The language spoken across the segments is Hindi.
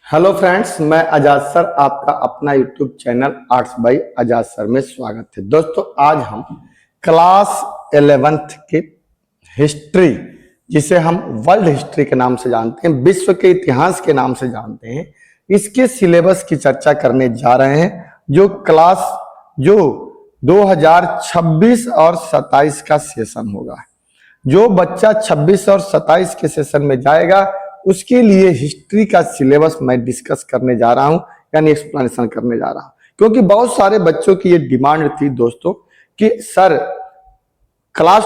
हेलो फ्रेंड्स, मैं आजाद सर आपका अपना यूट्यूब चैनल आर्ट्स बाय आजाद सर में स्वागत है। दोस्तों, आज हम क्लास 11th के हिस्ट्री, जिसे हम वर्ल्ड हिस्ट्री के नाम से जानते हैं, विश्व के इतिहास के नाम से जानते हैं, इसके सिलेबस की चर्चा करने जा रहे हैं। जो 2026 और 27 का सेशन होगा। जो बच्चा 26 और 27 के सेशन में जाएगा उसके लिए हिस्ट्री का सिलेबस मैं डिस्कस करने जा रहा हूं, यानी एक्सप्लेनेशन करने जा रहा हूं। क्योंकि बहुत सारे बच्चों की ये डिमांड थी दोस्तों कि सर क्लास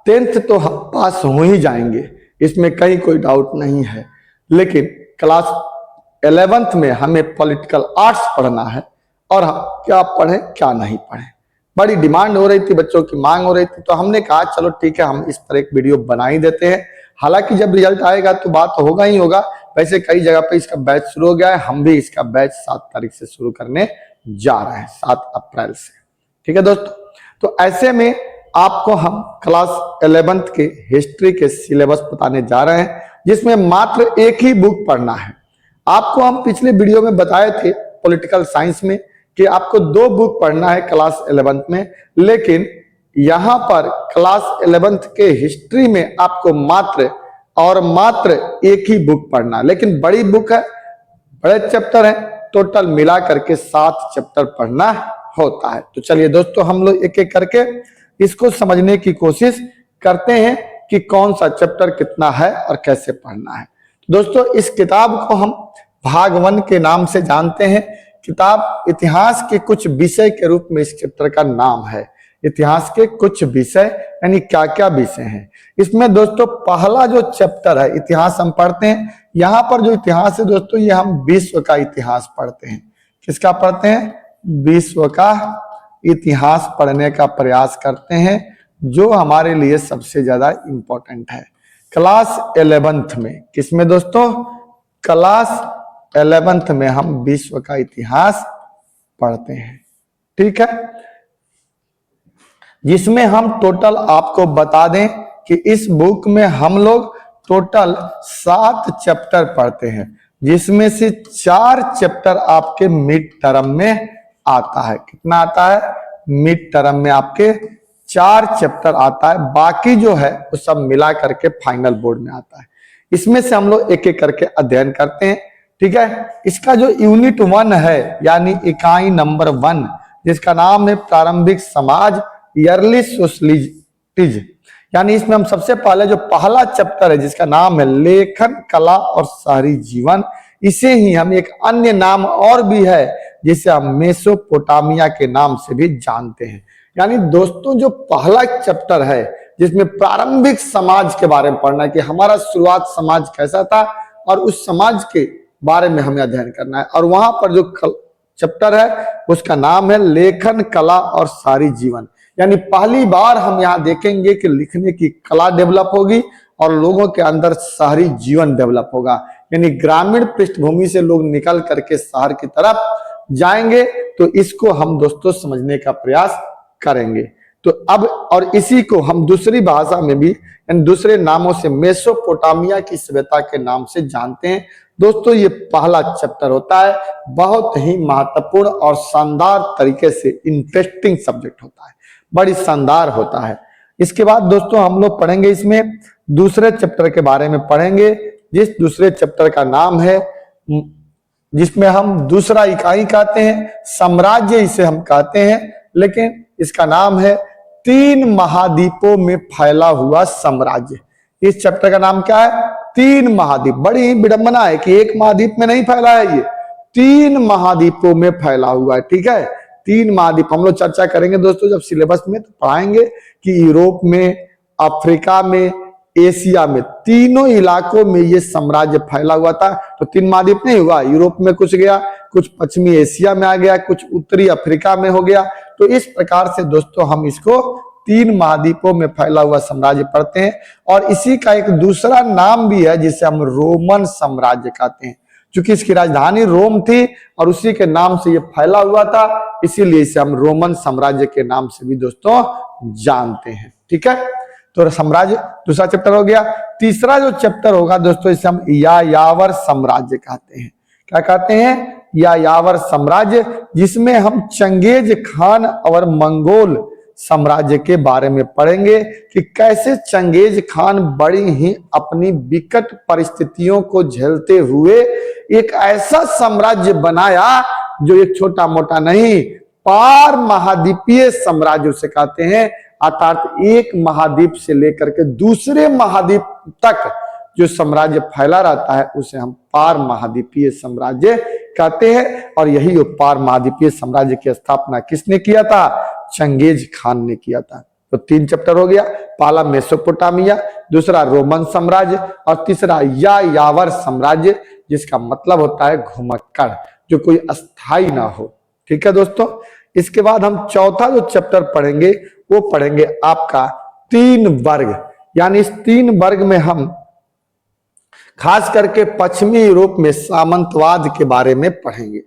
10th तो हम पास हो ही जाएंगे, इसमें कहीं कोई डाउट नहीं है, लेकिन क्लास 11th में हमें पॉलिटिकल आर्ट्स पढ़ना है और हम क्या पढ़ें क्या नहीं पढ़ें। बड़ी डिमांड हो रही थी, बच्चों की मांग हो रही थी, तो हमने कहा चलो ठीक है, हम इस पर एक वीडियो बना ही देते हैं। हालांकि जब रिजल्ट आएगा तो बात होगा ही होगा। वैसे कई जगह पे इसका बैच शुरू हो गया है, हम भी इसका बैच 7 तारीख से शुरू करने जा रहे हैं, 7 अप्रैल से। ठीक है दोस्तों, तो ऐसे में आपको हम क्लास 11th के हिस्ट्री के सिलेबस बताने जा रहे हैं, जिसमें मात्र एक ही बुक पढ़ना है। आपको हम पिछले वीडियो में बताए थे पॉलिटिकल साइंस में कि आपको 2 बुक पढ़ना है क्लास 11th में, लेकिन यहां पर क्लास 11th के हिस्ट्री में आपको मात्र और मात्र एक ही बुक पढ़ना है। लेकिन बड़ी बुक है, बड़े चैप्टर है, टोटल मिला करके 7 चैप्टर पढ़ना होता है। तो चलिए दोस्तों, हम लोग एक एक करके इसको समझने की कोशिश करते हैं कि कौन सा चैप्टर कितना है और कैसे पढ़ना है। दोस्तों, इस किताब को हम भाग 1 के नाम से जानते हैं। किताब इतिहास के कुछ विषय के रूप में इस चैप्टर का नाम है। इतिहास के कुछ विषय, यानी क्या क्या विषय हैं इसमें। दोस्तों, पहला जो चैप्टर है इतिहास हम पढ़ते हैं। यहाँ पर जो इतिहास है दोस्तों, ये हम विश्व का इतिहास पढ़ते हैं। किसका पढ़ते हैं? विश्व का इतिहास पढ़ने का प्रयास करते हैं, जो हमारे लिए सबसे ज्यादा इंपॉर्टेंट है। क्लास 11th में, किसमें दोस्तों? क्लास 11th में हम विश्व का इतिहास पढ़ते हैं। ठीक है, जिसमें हम टोटल आपको बता दें कि इस बुक में हम लोग टोटल 7 चैप्टर पढ़ते हैं, जिसमें से 4 चैप्टर आपके मिड टर्म में आता है। कितना आता है? मिड टर्म में आपके 4 चैप्टर आता है, बाकी जो है वो सब मिला करके फाइनल बोर्ड में आता है। इसमें से हम लोग एक एक करके अध्ययन करते हैं। ठीक है, इसका जो यूनिट 1 है, यानी इकाई नंबर 1, जिसका नाम है प्रारंभिक समाज, अर्ली सोशलिज्म, यानी इसमें हम सबसे पहले जो पहला चैप्टर है जिसका नाम है लेखन कला और शहरी जीवन, इसे ही हम एक अन्य नाम और भी है जिसे हम मेसोपोटामिया के नाम से भी जानते हैं। यानी दोस्तों, जो पहला चैप्टर है जिसमें प्रारंभिक समाज के बारे में पढ़ना है कि हमारा शुरुआत समाज कैसा था और उस समाज के बारे में हमें अध्ययन करना है, और वहां पर जो चैप्टर है उसका नाम है लेखन कला और शहरी जीवन। यानी पहली बार हम यहाँ देखेंगे कि लिखने की कला डेवलप होगी और लोगों के अंदर शहरी जीवन डेवलप होगा, यानी ग्रामीण पृष्ठभूमि से लोग निकल करके शहर की तरफ जाएंगे। तो इसको हम दोस्तों समझने का प्रयास करेंगे। तो अब और इसी को हम दूसरी भाषा में भी, यानी दूसरे नामों से मेसोपोटामिया की सभ्यता के नाम से जानते हैं। दोस्तों, ये पहला चैप्टर होता है, बहुत ही महत्वपूर्ण और शानदार तरीके से इंटरेस्टिंग सब्जेक्ट होता है, बड़ी शानदार होता है। इसके बाद दोस्तों हम लोग पढ़ेंगे, इसमें दूसरे चैप्टर के बारे में पढ़ेंगे, जिस दूसरे चैप्टर का नाम है, जिसमें हम दूसरा इकाई कहते हैं, साम्राज्य इसे हम कहते हैं, लेकिन इसका नाम है 3 महाद्वीपों में फैला हुआ साम्राज्य। इस चैप्टर का नाम क्या है? 3 महाद्वीप। बड़ी ही विडंबना है कि एक महाद्वीप में नहीं फैला है, ये 3 महाद्वीपों में फैला हुआ है। ठीक है, 3 महाद्वीप हम लोग चर्चा करेंगे दोस्तों जब सिलेबस में, तो पढ़ाएंगे कि यूरोप में, अफ्रीका में, एशिया में, तीनों इलाकों में ये साम्राज्य फैला हुआ था। तो 3 महाद्वीप नहीं हुआ, यूरोप में कुछ गया, कुछ पश्चिमी एशिया में आ गया, कुछ उत्तरी अफ्रीका में हो गया। तो इस प्रकार से दोस्तों हम इसको 3 महाद्वीपों में फैला हुआ साम्राज्य पढ़ते हैं। और इसी का एक दूसरा नाम भी है जिसे हम रोमन साम्राज्य कहते हैं, क्योंकि इसकी राजधानी रोम थी और उसी के नाम से ये फैला हुआ था, इसीलिए इसे हम रोमन साम्राज्य के नाम से भी दोस्तों जानते हैं। ठीक है, तो साम्राज्य दूसरा चैप्टर हो गया। तीसरा जो चैप्टर होगा दोस्तों, इसे हम यायावर साम्राज्य कहते हैं। क्या कहते हैं, यायावर साम्राज्य, जिसमें हम चंगेज खान और मंगोल साम्राज्य के बारे में पढ़ेंगे कि कैसे चंगेज खान बड़ी ही अपनी विकट परिस्थितियों को झेलते हुए एक ऐसा साम्राज्य बनाया जो एक छोटा मोटा नहीं, पार महाद्वीपीय साम्राज्य उसे कहते हैं। अर्थात एक महाद्वीप से लेकर के दूसरे महाद्वीप तक जो साम्राज्य फैला रहता है उसे हम पार महाद्वीपीय साम्राज्य कहते हैं। और यही वो पार महाद्वीपीय साम्राज्य की स्थापना किसने किया था, चंगेज खान ने किया था। तो 3 चैप्टर हो गया, पहला मेसोपोटामिया, दूसरा रोमन साम्राज्य और तीसरा यायावर साम्राज्य, जिसका मतलब होता है घुमक्कड़, जो कोई अस्थाई ना हो। ठीक है दोस्तों, इसके बाद हम चौथा जो चैप्टर पढ़ेंगे वो पढ़ेंगे आपका 3 वर्ग, यानी इस 3 वर्ग में हम खास करके पश्चिमी यूरोप में सामंतवाद के बारे में पढ़ेंगे।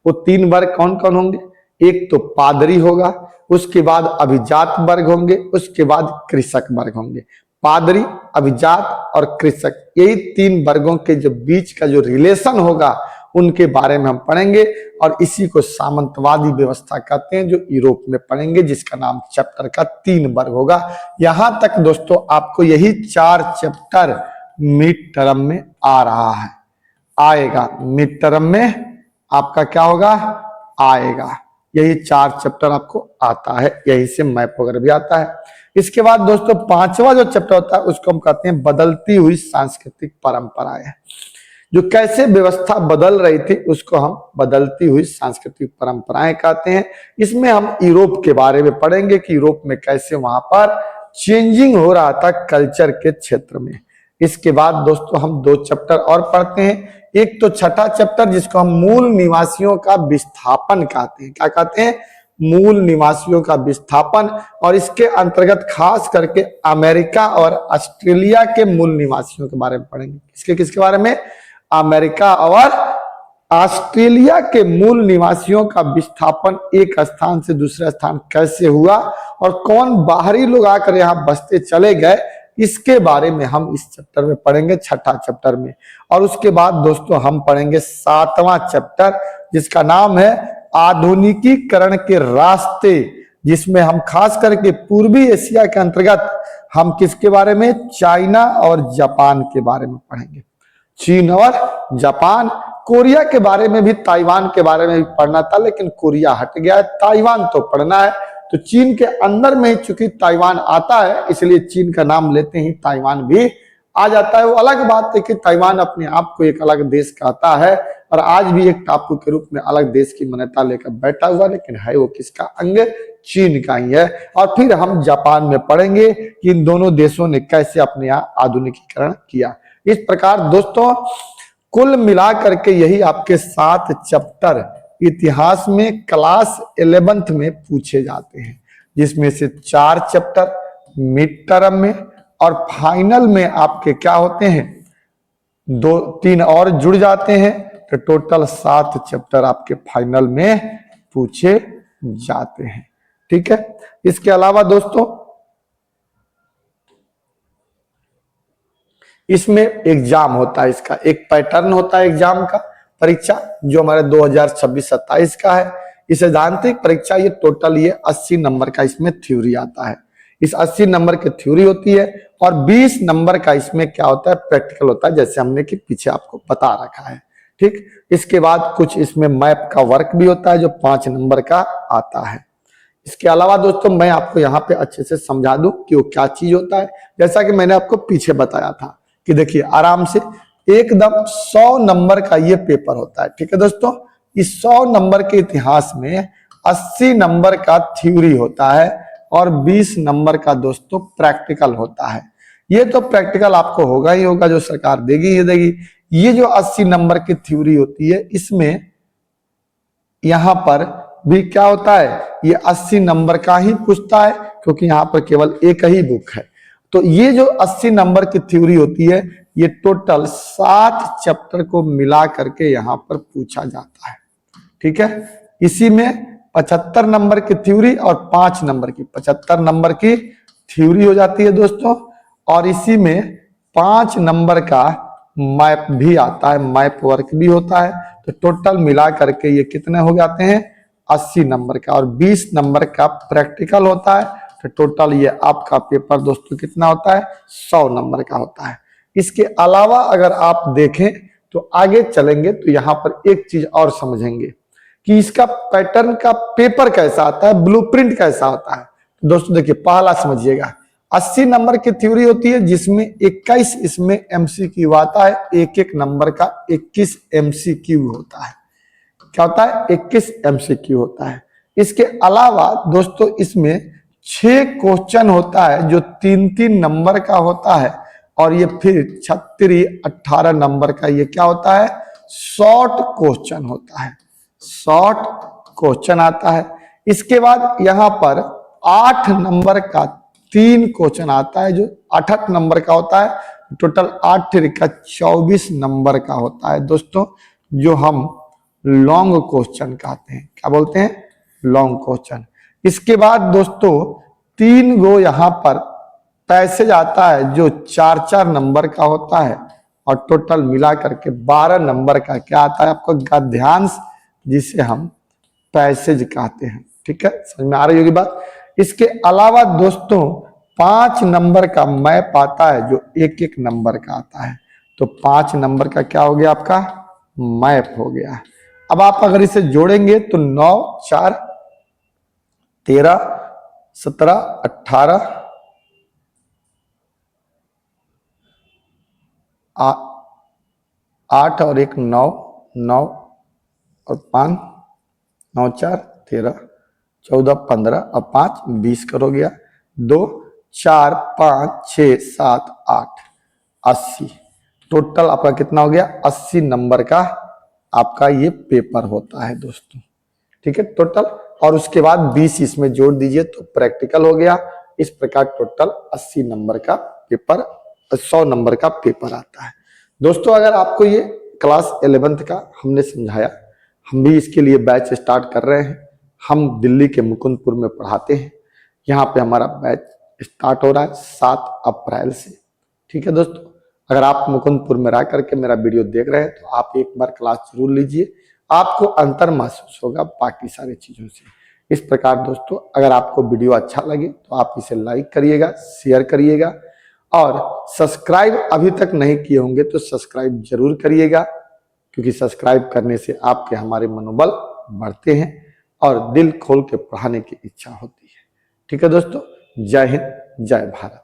वो 3 वर्ग कौन कौन होंगे, एक तो पादरी होगा, उसके बाद अभिजात वर्ग होंगे, उसके बाद कृषक वर्ग होंगे। पादरी, अभिजात और कृषक, यही 3 वर्गों के जो बीच का जो रिलेशन होगा उनके बारे में हम पढ़ेंगे और इसी को सामंतवादी व्यवस्था कहते हैं, जो यूरोप में पढ़ेंगे, जिसका नाम चैप्टर का 3 वर्ग होगा। यहां तक दोस्तों आपको यही 4 चैप्टर मिड टर्म में आ रहा है, आएगा मिड टर्म में आपका क्या होगा, आएगा। यही 4 चैप्टर आपको आता है, यही से मैप वगैरह भी आता है। इसके बाद दोस्तों 5वां जो चैप्टर होता है उसको हम कहते हैं बदलती हुई सांस्कृतिक परंपराएं। जो कैसे व्यवस्था बदल रही थी उसको हम बदलती हुई सांस्कृतिक परंपराएं कहते हैं। इसमें हम यूरोप के बारे में पढ़ेंगे कि यूरोप में कैसे वहां पर चेंजिंग हो रहा था कल्चर के क्षेत्र में। इसके बाद दोस्तों हम 2 चैप्टर और पढ़ते हैं, एक तो छठा चैप्टर जिसको हम मूल निवासियों का विस्थापन कहते हैं। क्या कहते हैं, मूल निवासियों का विस्थापन। और इसके अंतर्गत खास करके अमेरिका और ऑस्ट्रेलिया के मूल निवासियों के बारे में पढ़ेंगे। किसके बारे में, अमेरिका और ऑस्ट्रेलिया के मूल निवासियों का विस्थापन एक स्थान से दूसरे स्थान कैसे हुआ और कौन बाहरी लोग आकर यहाँ बसते चले गए, इसके बारे में हम इस चैप्टर में पढ़ेंगे, छठा चैप्टर में। और उसके बाद दोस्तों हम पढ़ेंगे 7वां चैप्टर जिसका नाम है आधुनिकीकरण के रास्ते, जिसमें हम खास करके पूर्वी एशिया के अंतर्गत हम किसके बारे में, चाइना और जापान के बारे में पढ़ेंगे। चीन और जापान, कोरिया के बारे में भी, ताइवान के बारे में भी पढ़ना था लेकिन कोरिया हट गया है, ताइवान तो पढ़ना है। तो चीन के अंदर में चूंकि ताइवान आता है इसलिए चीन का नाम लेते ही ताइवान भी आ जाता है। वो अलग बात है कि ताइवान अपने आप को एक अलग देश कहता है और आज भी एक टापू के रूप में अलग देश की मान्यता लेकर बैठा हुआ, लेकिन है वो किसका अंग, चीन का ही है। और फिर हम जापान में पढ़ेंगे कि इन दोनों देशों ने कैसे अपने यहाँ आधुनिकीकरण किया। इस प्रकार दोस्तों कुल मिलाकर के यही आपके 7 चैप्टर इतिहास में क्लास 11th में पूछे जाते हैं, जिसमें से 4 चैप्टर मिड टर्म में और फाइनल में आपके क्या होते हैं, 2-3 और जुड़ जाते हैं, तो टोटल 7 चैप्टर आपके फाइनल में पूछे जाते हैं। ठीक है, इसके अलावा दोस्तों इसमें एग्जाम होता है, इसका एक पैटर्न होता है एग्जाम का, परीक्षा जो हमारे 2026-27 का है। इस सैद्धांतिक परीक्षा ये टोटल ये 80 नंबर का इसमें थ्योरी आता है। इस 80 नंबर की थ्योरी होती है और 20 नंबर का इसमें क्या होता है, प्रैक्टिकल होता है, जैसे हमने कि पीछे आपको बता रखा है। ठीक, इसके बाद कुछ इसमें मैप का वर्क भी होता है जो 5 नंबर का आता है। इसके अलावा दोस्तों मैं आपको यहाँ पे अच्छे से समझा दूं कि वो क्या चीज होता है। जैसा कि मैंने आपको पीछे बताया था कि देखिए आराम से एकदम 100 नंबर का ये पेपर होता है। ठीक है दोस्तों, इस 100 नंबर के इतिहास में 80 नंबर का थ्योरी होता है और 20 नंबर का दोस्तों प्रैक्टिकल होता है। ये तो प्रैक्टिकल आपको होगा ही होगा, जो सरकार देगी ही देगी। ये जो 80 नंबर की थ्योरी होती है इसमें यहां पर भी क्या होता है, ये 80 नंबर का ही पूछता है क्योंकि यहाँ पर केवल एक ही बुक है। तो ये जो 80 नंबर की थ्योरी होती है ये टोटल 7 चैप्टर को मिला करके यहाँ पर पूछा जाता है। ठीक है, इसी में 75 नंबर की थ्योरी और 5 नंबर की 75 नंबर की थ्योरी हो जाती है दोस्तों, और इसी में 5 नंबर का मैप भी आता है, मैप वर्क भी होता है। तो टोटल मिला करके ये कितने हो जाते हैं 80 नंबर का, और 20 नंबर का प्रैक्टिकल होता है। तो टोटल ये आपका पेपर दोस्तों कितना होता है 100 नंबर का होता है। इसके अलावा अगर आप देखें तो आगे चलेंगे तो यहाँ पर एक चीज और समझेंगे कि इसका पैटर्न का पेपर कैसा आता है, ब्लूप्रिंट कैसा होता है। तो दोस्तों देखिए पहला समझिएगा, 80 नंबर की थ्योरी होती है जिसमें 21 इसमें एमसीक्यू आता है, एक एक नंबर का 21 एमसीक्यू होता है। क्या होता है 21 एमसीक्यू होता है। इसके अलावा दोस्तों इसमें 6 क्वेश्चन होता है जो 3-3 नंबर का होता है, और ये फिर 36 18 नंबर का ये क्या होता है शॉर्ट क्वेश्चन होता है, शॉर्ट क्वेश्चन आता है। इसके बाद यहाँ पर 8 नंबर का 3 क्वेश्चन आता है जो 8 नंबर का होता है। टोटल 8 का 24 नंबर का होता है दोस्तों, जो हम लॉन्ग क्वेश्चन कहते हैं। क्या बोलते हैं लॉन्ग क्वेश्चन। इसके बाद दोस्तों 3 गो यहाँ पर पैसेज आता है जो 4-4 नंबर का होता है, और टोटल मिला करके 12 नंबर का क्या आता है आपको गद्यांश, जिसे हम पैसेज कहते हैं। ठीक है, समझ में आ रही होगी बात। इसके अलावा दोस्तों 5 नंबर का मैप आता है जो एक एक नंबर का आता है। तो 5 नंबर का क्या हो गया आपका मैप हो गया। अब आप अगर इसे जोड़ेंगे तो 9 4 13 17 18 8 और 1 9 9 और 5 9 4 13 14 15 और 5 20 करो गया। 2 4 5 6 7 8 80। टोटल आपका कितना हो गया 80 नंबर का आपका ये पेपर होता है दोस्तों। ठीक है टोटल, और उसके बाद 20 इसमें जोड़ दीजिए तो प्रैक्टिकल हो गया। इस प्रकार टोटल 80 नंबर का पेपर 100 नंबर का पेपर आता है दोस्तों। अगर आपको ये क्लास 11th का हमने समझाया, हम भी इसके लिए बैच स्टार्ट कर रहे हैं। हम दिल्ली के मुकुंदपुर में पढ़ाते हैं। यहाँ पे हमारा बैच स्टार्ट हो रहा है 7 अप्रैल से। ठीक है दोस्तों, अगर आप मुकुंदपुर में रह करके मेरा वीडियो देख रहे हैं तो आप एक बार क्लास जरूर लीजिए, आपको अंतर महसूस होगा बाकी सारी चीजों से। इस प्रकार दोस्तों अगर आपको वीडियो अच्छा लगे तो आप इसे लाइक करिएगा, शेयर करिएगा, और सब्सक्राइब अभी तक नहीं किए होंगे तो सब्सक्राइब जरूर करिएगा, क्योंकि सब्सक्राइब करने से आपके हमारे मनोबल बढ़ते हैं और दिल खोल के पढ़ाने की इच्छा होती है। ठीक है दोस्तों, जय हिंद जय भारत।